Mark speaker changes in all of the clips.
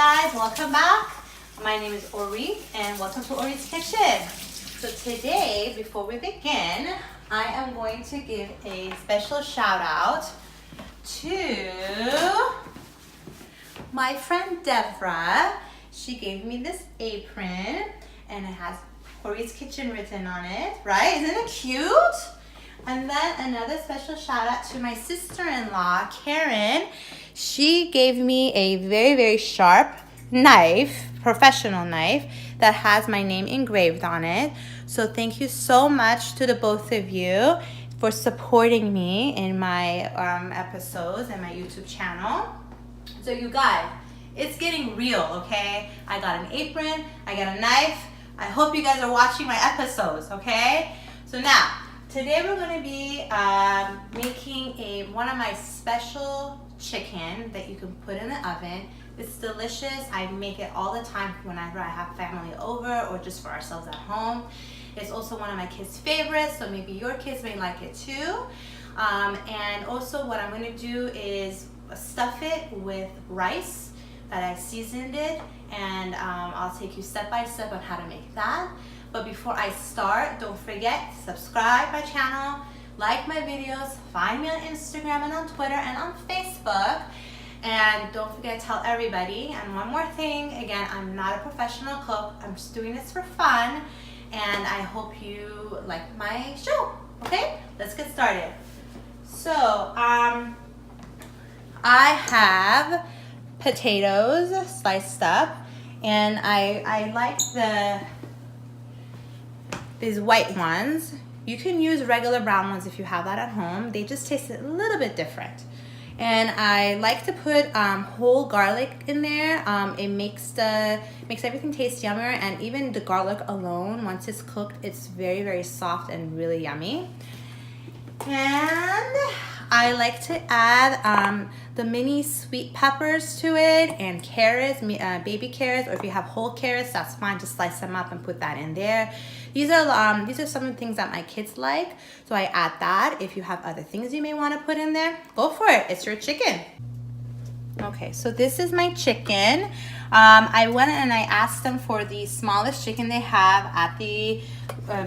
Speaker 1: guys, welcome back. My name is Ori and welcome to Ori's Kitchen. So today, before we begin, I am going to give a special shout out to my friend Deborah. She gave me this apron and it has Ori's Kitchen written on it, right? Isn't it cute? And then another special shout out to my sister-in-law, Karen. She gave me a very sharp knife, professional knife, that has my name engraved on it. So thank you so much to the both of you for supporting me in my episodes and my YouTube channel. So you guys, it's getting real, okay? I got an apron, I got a knife. I hope you guys are watching my episodes, okay? So now, today we're going to be making one of my special chicken that you can put in the oven. It's delicious. I make it all the time whenever I have family over or just for ourselves at home. It's also one of my kids' favorites, so maybe your kids may like it too. And also what I'm going to do is stuff it with rice that I seasoned it, and I'll take you step by step on how to make that. But before I start, don't forget to subscribe my channel, like my videos, find me on Instagram and on Twitter and on Facebook, and don't forget to tell everybody. And one more thing, again, I'm not a professional cook, I'm just doing this for fun, and I hope you like my show. Okay, let's get started. So I have potatoes sliced up, and I like these white ones. You can use regular brown ones if you have that at home. They just taste a little bit different. And I like to put whole garlic in there. It makes everything taste yummier, and even the garlic alone, once it's cooked, it's very suft and really yummy. And I like to add the mini sweet peppers to it, and carrots, baby carrots, or if you have whole carrots, that's fine. Just slice them up and put that in there. These are some of the things that my kids like, so I add that. If you have other things you may want to put in there, go for it. It's your chicken. Okay, so this is my chicken. I went and I asked them for the smallest chicken they have at the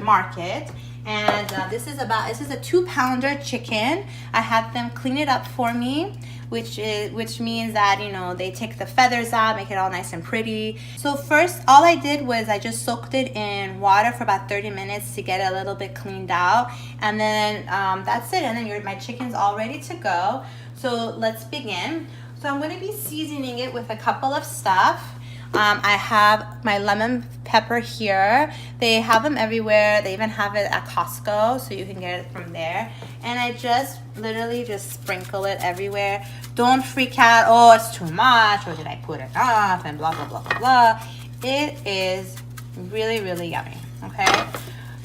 Speaker 1: market. And this is a 2-pounder chicken. I had them clean it up for me, which means that, you know, they take the feathers out, make it all nice and pretty. So first, all I did was I just soaked it in water for about 30 minutes to get it a little bit cleaned out, and then that's it. And then my chicken's all ready to go. So let's begin. So I'm going to be seasoning it with a couple of stuff. I have my lemon pepper here. They have them everywhere. They even have it at Costco, so you can get it from there. And I just literally just sprinkle it everywhere. Don't freak out, oh, it's too much, or did I put enough, and blah, blah, blah, blah, blah. It is really yummy, okay?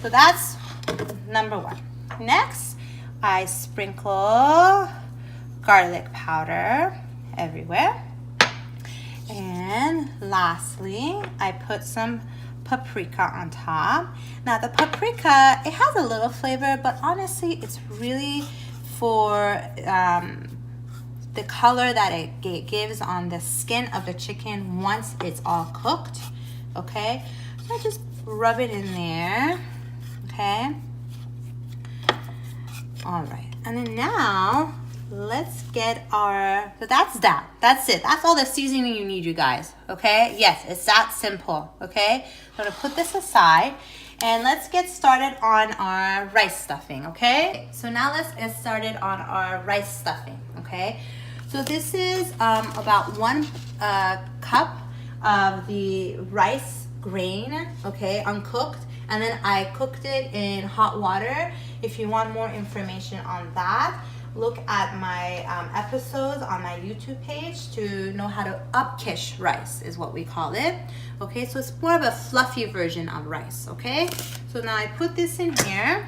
Speaker 1: So that's number one. Next, I sprinkle garlic powder everywhere. And lastly, I put some paprika on top. Now the paprika, it has a little flavor, but honestly, it's really for the color that it gives on the skin of the chicken once it's all cooked, okay? So I just rub it in there, okay? All right, and then now, let's get so that's it. That's all the seasoning you need, you guys, okay? Yes, it's that simple, okay? I'm gonna put this aside, and let's get started on our rice stuffing, okay? So now let's get started on our rice stuffing, okay? So this is about 1 cup of the rice grain, okay, uncooked, and then I cooked it in hot water. If you want more information on that, look at my episodes on my YouTube page to know how to ubkesh rice is what we call it. Okay, so it's more of a fluffy version of rice, okay? So now I put this in here,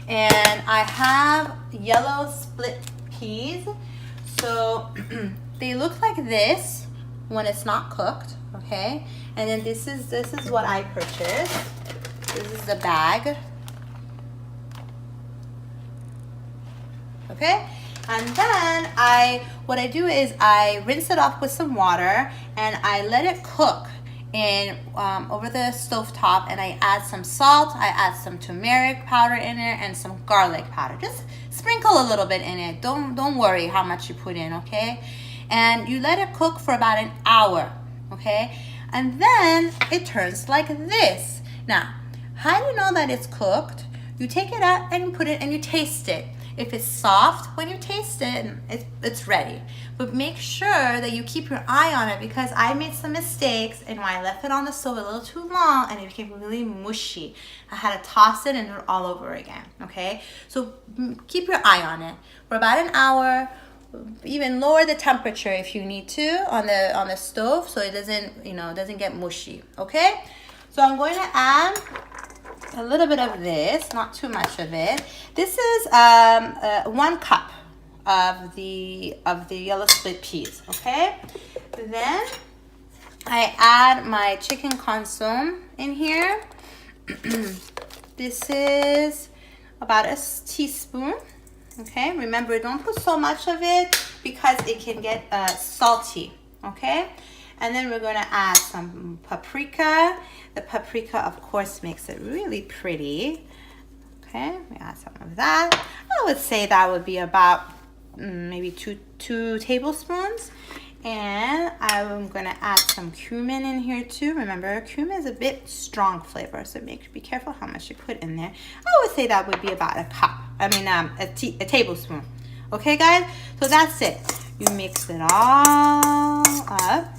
Speaker 1: and I have yellow split peas. So they look like this when it's not cooked, okay? And then this is what I purchased. This is the bag. Okay, And then what I do is I rinse it off with some water and I let it cook in over the stove top, and I add some salt, I add some turmeric powder in it and some garlic powder. Just sprinkle a little bit in it. Don't worry how much you put in, okay? And you let it cook for about an hour, okay? And then it turns like this. Now, how do you know that it's cooked? You take it out and you put it and you taste it. If it's soft, when you taste it, it's ready. But make sure that you keep your eye on it, because I made some mistakes and I left it on the stove a little too long and it became really mushy. I had to toss it and do it all over again, okay? So keep your eye on it for about an hour. Even lower the temperature if you need to on the stove so it doesn't get mushy, okay? So I'm going to add a little bit of this, not too much of it. This is 1 cup of the yellow split peas, okay? Then I add my chicken consommé in here. This is about a teaspoon, okay? Remember, don't put so much of it because it can get salty, okay? And then we're going to add some paprika. The paprika, of course, makes it really pretty. Okay, we add some of that. I would say that would be about maybe two tablespoons. And I'm going to add some cumin in here too. Remember, cumin is a bit strong flavor, so be careful how much you put in there. I would say that would be about a tablespoon. Okay, guys? So that's it. You mix it all up.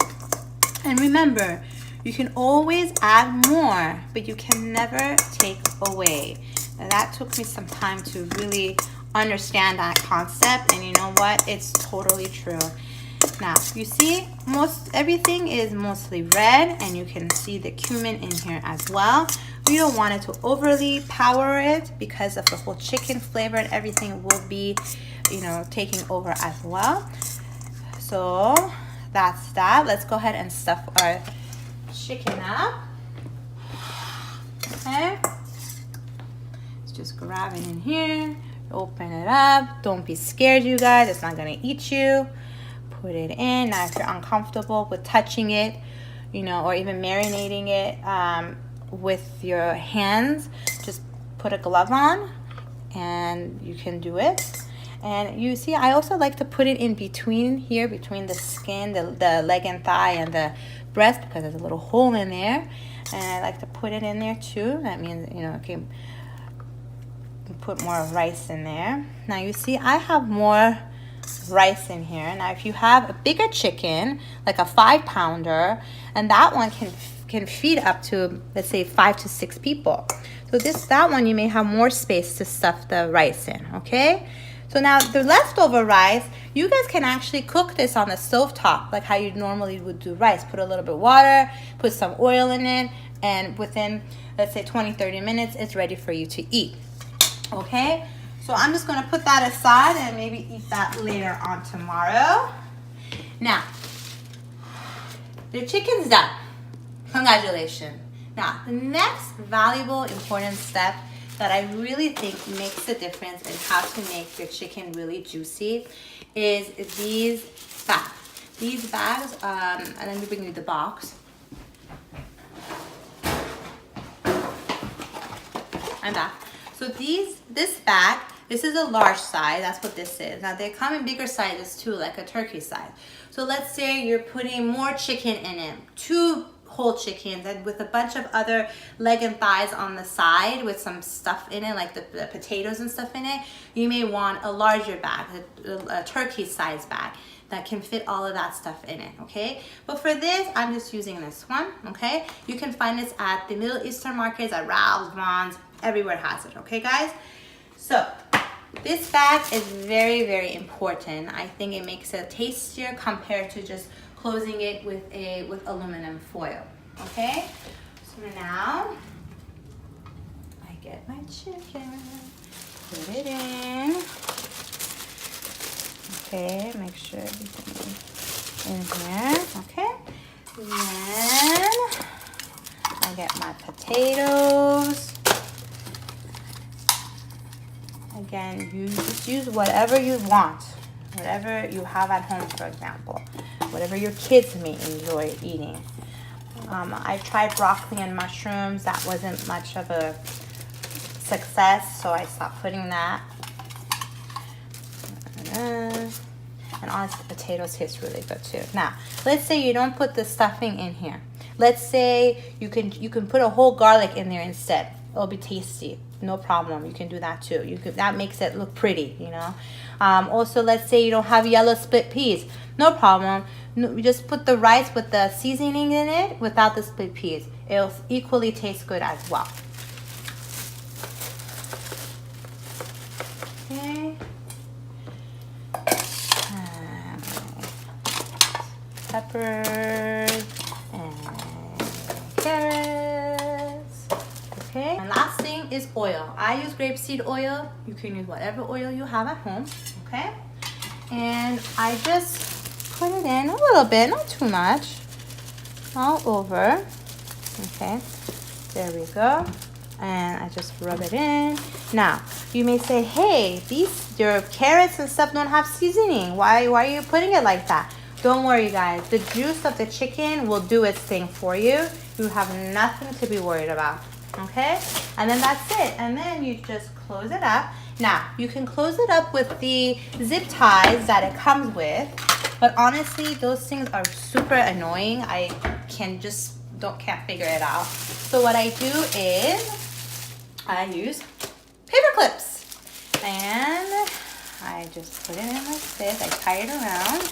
Speaker 1: And remember, you can always add more, but you can never take away. Now, that took me some time to really understand that concept, and you know what? It's totally true. Now, you see, everything is mostly red, and you can see the cumin in here as well. We don't want it to overly power it because of the whole chicken flavor, and everything will be, taking over as well. So that's that. Let's go ahead and stuff our chicken up. Okay. Let's just grab it in here. Open it up. Don't be scared, you guys. It's not gonna eat you. Put it in. Now, if you're uncomfortable with touching it, or even marinating it with your hands, just put a glove on, and you can do it. And you see, I also like to put it in between here, between the skin, the leg and thigh, and the breast, because there's a little hole in there. And I like to put it in there too. That means, can put more rice in there. Now you see, I have more rice in here. Now if you have a bigger chicken, like a 5-pounder, and that one can feed up to, let's say, 5 to 6 people. So that one you may have more space to stuff the rice in, okay? So now the leftover rice, you guys can actually cook this on the stovetop, like how you normally would do rice. Put a little bit of water, put some oil in it, and within, let's say, 20-30 minutes, it's ready for you to eat. Okay? So I'm just gonna put that aside and maybe eat that later on tomorrow. Now, the chicken's done. Congratulations. Now, the next valuable, important step that I really think makes a difference in how to make your chicken really juicy is these bags. These bags, and let me bring you the box. I'm back. So this bag, this is a large size. That's what this is. Now they come in bigger sizes too, like a turkey size. So let's say you're putting more chicken in it, 2 whole chickens, and with a bunch of other leg and thighs on the side with some stuff in it, like the potatoes and stuff in it. You may want a larger bag, a turkey size bag that can fit all of that stuff in it, okay? But for this, I'm just using this one, okay? You can find this at the Middle Eastern markets, at Reynolds, Vaughn's, everywhere has it, okay, guys? So this bag is very, very important. I think it makes it tastier compared to just closing it with aluminum foil, okay? So now I get my chicken, put it in. Okay, make sure everything is in here, okay? Then I get my potatoes. Again, you just use whatever you want. whatever you have at home, for example, whatever your kids may enjoy eating. I tried broccoli and mushrooms. That wasn't much of a success, so I stopped putting that. And honestly, potatoes taste really good too. Now, let's say you don't put the stuffing in here. Let's say you can put a whole garlic in there instead. It'll be tasty. No problem. You can do that too. That makes it look pretty, you know. Also, let's say you don't have yellow split peas. No problem. You just put the rice with the seasoning in it without the split peas. It'll equally taste good as well. Okay. Peppers and carrots. Okay. And last thing is oil. I use grapeseed oil. You can use whatever oil you have at home. Okay. And I just put it in a little bit, not too much, all over. Okay. There we go. And I just rub it in. Now, you may say, hey, your carrots and stuff don't have seasoning. Why are you putting it like that? Don't worry, guys. The juice of the chicken will do its thing for you. You have nothing to be worried about. Okay? And then that's it. And then you just close it up. Now, you can close it up with the zip ties that it comes with. But honestly, those things are super annoying. I can't figure it out. So what I do is I use paper clips. And I just put it in like this. I tie it around.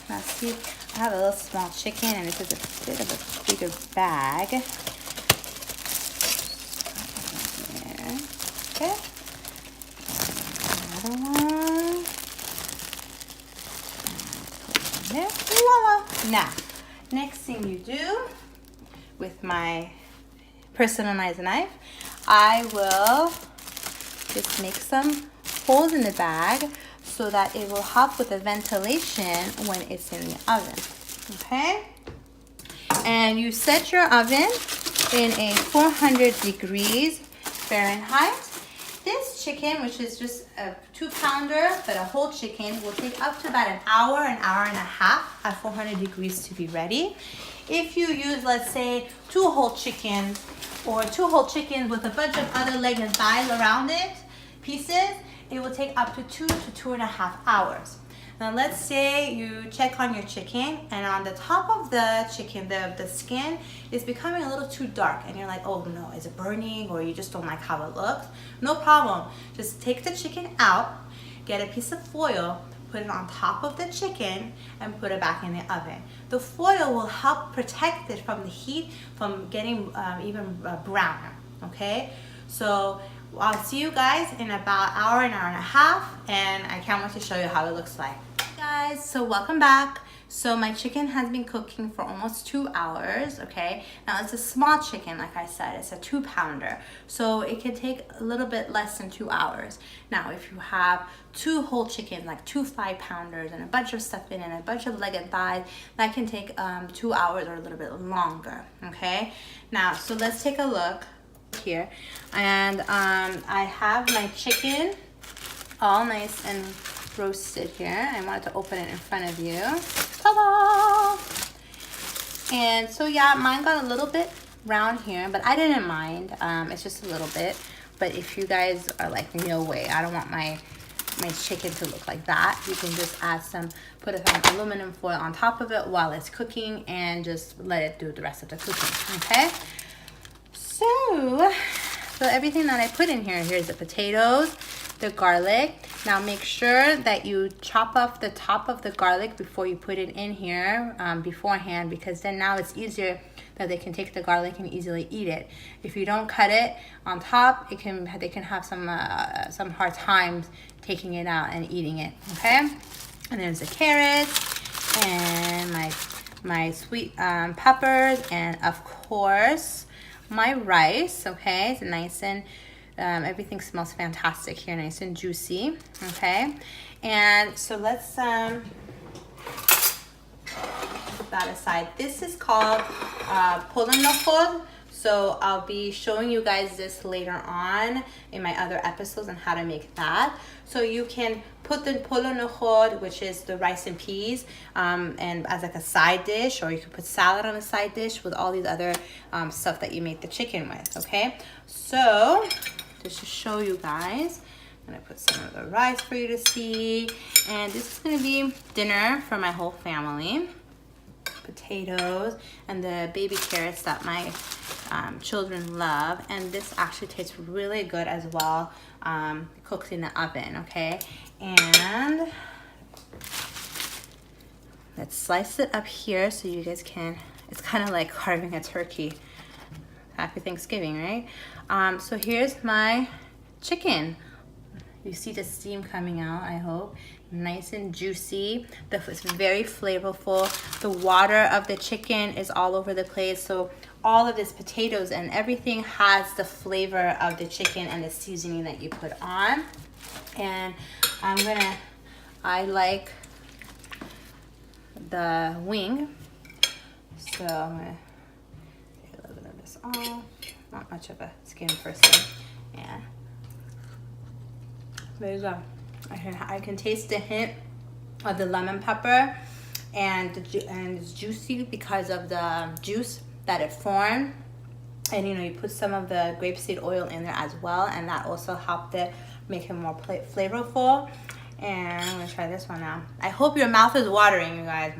Speaker 1: Now see, I have a little small chicken and this is a bit of a bigger bag. Okay. Another one. There. Voila. Now, next thing you do with my personalized knife, I will just make some holes in the bag so that it will help with the ventilation when it's in the oven. Okay? And you set your oven in a 400 degrees Fahrenheit. This chicken, which is just a 2-pounder, but a whole chicken, will take up to about an hour and a half at 400 degrees to be ready. If you use, let's say, 2 whole chickens or 2 whole chickens with a bunch of other leg and thighs around it, pieces, it will take up to 2 to 2.5 hours. Now let's say you check on your chicken and on the top of the chicken, the skin is becoming a little too dark and you're like, oh no, is it burning, or you just don't like how it looks? No problem. Just take the chicken out, get a piece of foil, put it on top of the chicken and put it back in the oven. The foil will help protect it from the heat from getting even browner, okay? So I'll see you guys in about an hour and a half, and I can't wait to show you how it looks like. Hey guys, so welcome back. So my chicken has been cooking for almost 2 hours, okay? Now it's a small chicken, like I said, it's a 2-pounder. So it can take a little bit less than 2 hours. Now if you have 2 whole chickens, like 2 5-pounders and a bunch of stuff in it and a bunch of leg and thighs, that can take 2 hours or a little bit longer, okay? Now, so let's take a look here. And I have my chicken all nice and roasted here. I wanted to open it in front of you. Ta-da! And so yeah, mine got a little bit brown here, but I didn't mind. It's just a little bit. But if you guys are like, no way, I don't want my chicken to look like that, you can just add put some aluminum foil on top of it while it's cooking and just let it do the rest of the cooking, okay? So everything that I put in here's the potatoes, the garlic. Now make sure that you chop off the top of the garlic before you put it in here beforehand, because then now it's easier that they can take the garlic and easily eat it. If you don't cut it on top, they can have some hard times taking it out and eating it, okay? And there's the carrots and my sweet peppers, and of course my rice, okay? It's nice and everything smells fantastic here, nice and juicy, okay? And so let's put that aside. This is called polonojod. So I'll be showing you guys this later on in my other episodes on how to make that. So you can put the polo nohod, which is the rice and peas, and as like a side dish, or you can put salad on a side dish with all these other stuff that you make the chicken with, okay? So just to show you guys, I'm gonna put some of the rice for you to see. And this is gonna be dinner for my whole family. Potatoes and the baby carrots that my children love. And this actually tastes really good as well, cooked in the oven, okay? And let's slice it up here so you guys can, it's kind of like carving a turkey. Happy Thanksgiving, right? So here's my chicken. You see the steam coming out, I hope. Nice and juicy. It's very flavorful. The water of the chicken is all over the place. So all of this potatoes and everything has the flavor of the chicken and the seasoning that you put on. And I like the wing. So I'm gonna take a little bit of this off. Not much of a skin person. Yeah. There you go. I can taste the hint of the lemon pepper, and it's juicy because of the juice that it formed. And you know, you put some of the grapeseed oil in there as well, and that also helped it make it more flavorful. And I'm gonna try this one now. I hope your mouth is watering, you guys.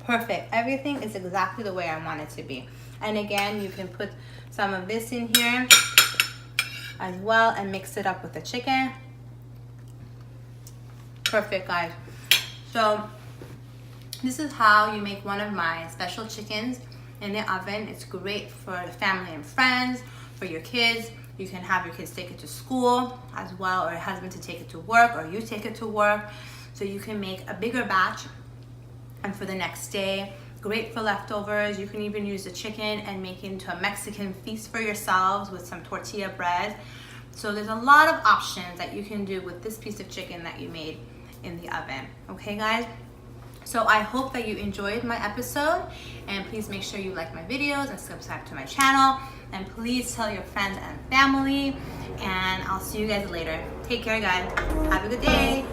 Speaker 1: Perfect. Everything is exactly the way I want it to be. And again, you can put some of this in here as well and mix it up with the chicken. Perfect, guys. So this is how you make one of my special chickens in the oven. It's great for the family and friends, for your kids. You can have your kids take it to school as well, or your husband to take it to work, or you take it to work. So you can make a bigger batch and for the next day. Great for leftovers. You can even use the chicken and make it into a Mexican feast for yourselves with some tortilla bread. So there's a lot of options that you can do with this piece of chicken that you made in the oven. Okay, guys? So I hope that you enjoyed my episode, and please make sure you like my videos and subscribe to my channel, and please tell your friends and family, and I'll see you guys later. Take care, guys. Have a good day.